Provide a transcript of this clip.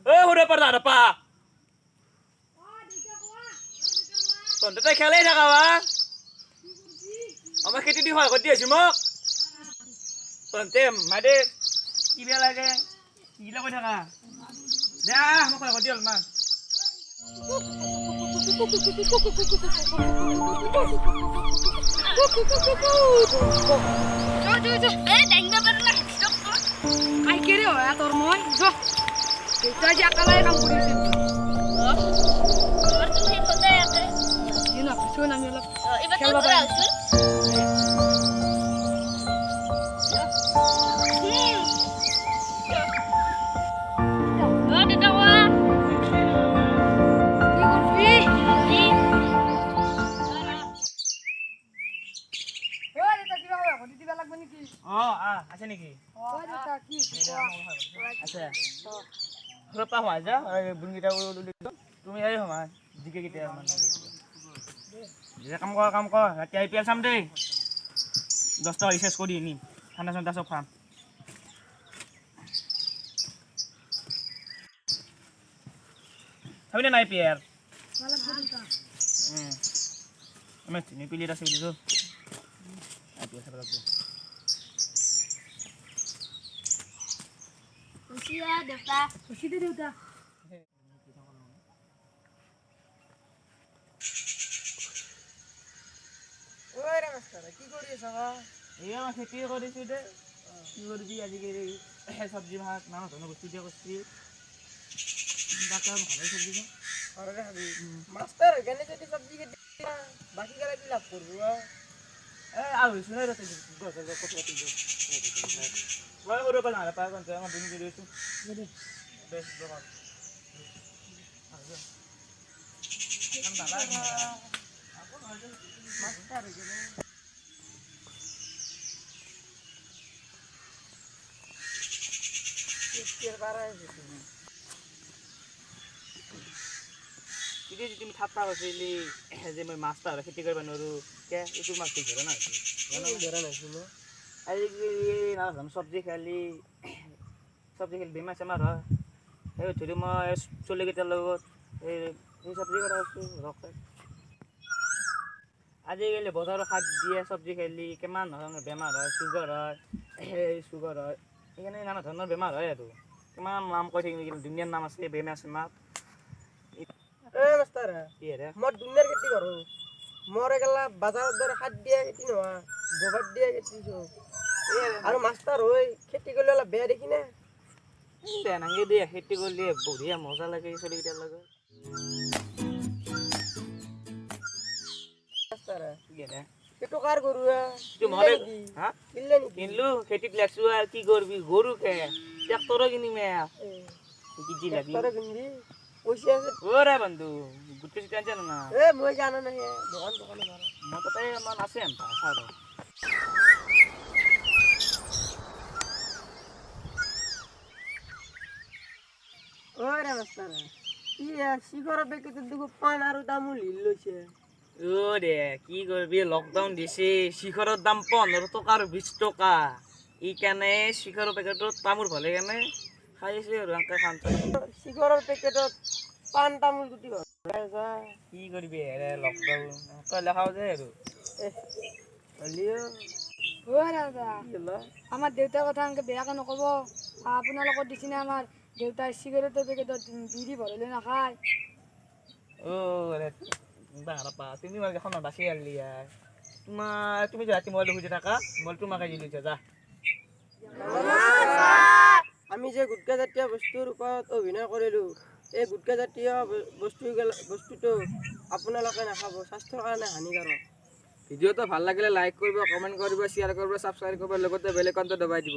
Udah pernah ada Pak. Tante খেলে থাকা বা আমার খেতে দি হয় কতি আছি মোক তন্তে মাদে কি বেয়া লাগে কিলা কৈ থাকা যা মোক হয় কতি অলমান Jo, eh, dengba pernah. Ay kiri oh ya tormoy. Jo. Kita aja kalay kamu di sini. Oh. Berarti ini kota ya kan? Ini apa sih namanya? Ibu tuh berapa sih? Oh, di bawah. Di kursi. Oh, di tadi bawah. Kau di tiba lagi nih ki? আছে নেকি Oh, di tadi. আছে ৰপা হোৱা যা বুনগিটা তুমি আহি হমা জিকে কেতিয়া মানে যে কাম কৰ ৰাতি IPL চাম দেই 10 টকা ৰিচাৰ্জ কৰি নি ঠাণ্ডা ঠাণ্ডা চব খাম চাবি না IPL আমি তিনি প্লেয়াৰ আছে বুলিছো IPL চাব লাগিব Usia Devta. Usia Devta. ওই নমস্কাৰ কি কৰি আছা এই আমাৰ খেতি কৰিছো দে কি কৰিবি আজিকালি চব্জি ভাত নানা ধৰণৰ বস্তু দিয়া কৰিছি বাকী ভালে চব্জি ঘৰতে খাবি মাষ্টাৰ কেনে যদি চব্জি খেতি বাকী গেলা কি লাভ কৰবো আৰু শুনে ৰে কথা পাতি মই সৰু পৰা নালা পায় কোনতে আমাৰ বুনি দিছো বেশ বড় মাষ্টাৰ কেনে কেৰ বাৰা আছে তুমি ঠাট্টা কৰিছিলি যে মই মাছটা খেতি কৰিব নোৱাৰো কে এইটো মাছ ধৰা নাই ধৰা নাছিলো আজিকালি নানা চব্জি খেলি বেমাৰ চেমাৰ হয় সেই ধৰি মই চলিকেইটাৰ লগত এই চব্জি কৰা আছো ৰখাই আজিকালি বজাৰৰ শাক দিয়ে চব্জি খেলি কিমান ধৰণৰ বেমাৰ হয় চুগাৰ হয় সেইকাৰণে নানা ধৰণৰ বেমাৰ হয় আৰু কিমান নাম কৈ থাকিম কিন্তু দুনিয়াৰ নাম আছে বেমাৰ চেমাৰ মাষ্টাৰ মই দুনিয়াৰ খেতি কৰো মোৰ এগেলা বাজাৰৰ দৰে সাৰ দিয়া খেতি নহয় গোবৰ দিয়া খেতি আৰু মাষ্টাৰ হৈ খেতি কৰিলে অলপ বেয়া দেখি না নাঙে দিয়ে খেতি কৰিলে বঢ়িয়া মজা লাগে চলিকেইটাৰ লগত এইটো কাৰ গৰু কিনলো খেতিত লাগছো আৰু কি কৰবি গৰু খে ট্ৰেক্টৰো কিনিমে কি লাগি পইচা আছে ওরে বন্ধু গুটি টেনশন না মই জানা নাই দোকান মই তাতে মান আছে আনতা সাৰো ওরে মাস্টার শিখর পেকে তো দুগো পান আর দামও লিল লইছে ও দে কি করবি লকডাউন দিছে শিখরের দাম 15 টাকা আর 20 টাকা ই কেনে শিখরের প্যাকেটত তামুর ভালে কেনে খাইছে আর আঙ্কা খানছে শিখরের পেকেটত পান তামুল গুটি ভরা কি করবি রে লকডাউন তো লেখাও যায় আর লিও ওই দাদা আমার দেউতার কথা আমাকে বেয়াকে নকব আপনার লগত দিছিনে আমার দেউতা সিগারেটের পেকেটত বিড়ি ভরলে না খায় ও রে বাবা তুমি মানে এখন বাসি আলি তোমার তুমি যে রাতে মোবাইল খুঁজে থাকা মোবাইল তোমাকে দিলিছে যা আমি যে গুটকা জাতীয় বস্তুৰ ওপৰত অভিনয় কৰিলো এই গুটকা জাতীয় বস্তুটো আপোনালোকে নাখাব স্বাস্থ্যৰ কাৰণে হানিকাৰক ভিডিওটো ভাল লাগিলে লাইক কৰিব কমেন্ট কৰিব শেয়াৰ কৰিব সাবস্ক্ৰাইব কৰিব লগতে বেল আইকনটো দবাই দিব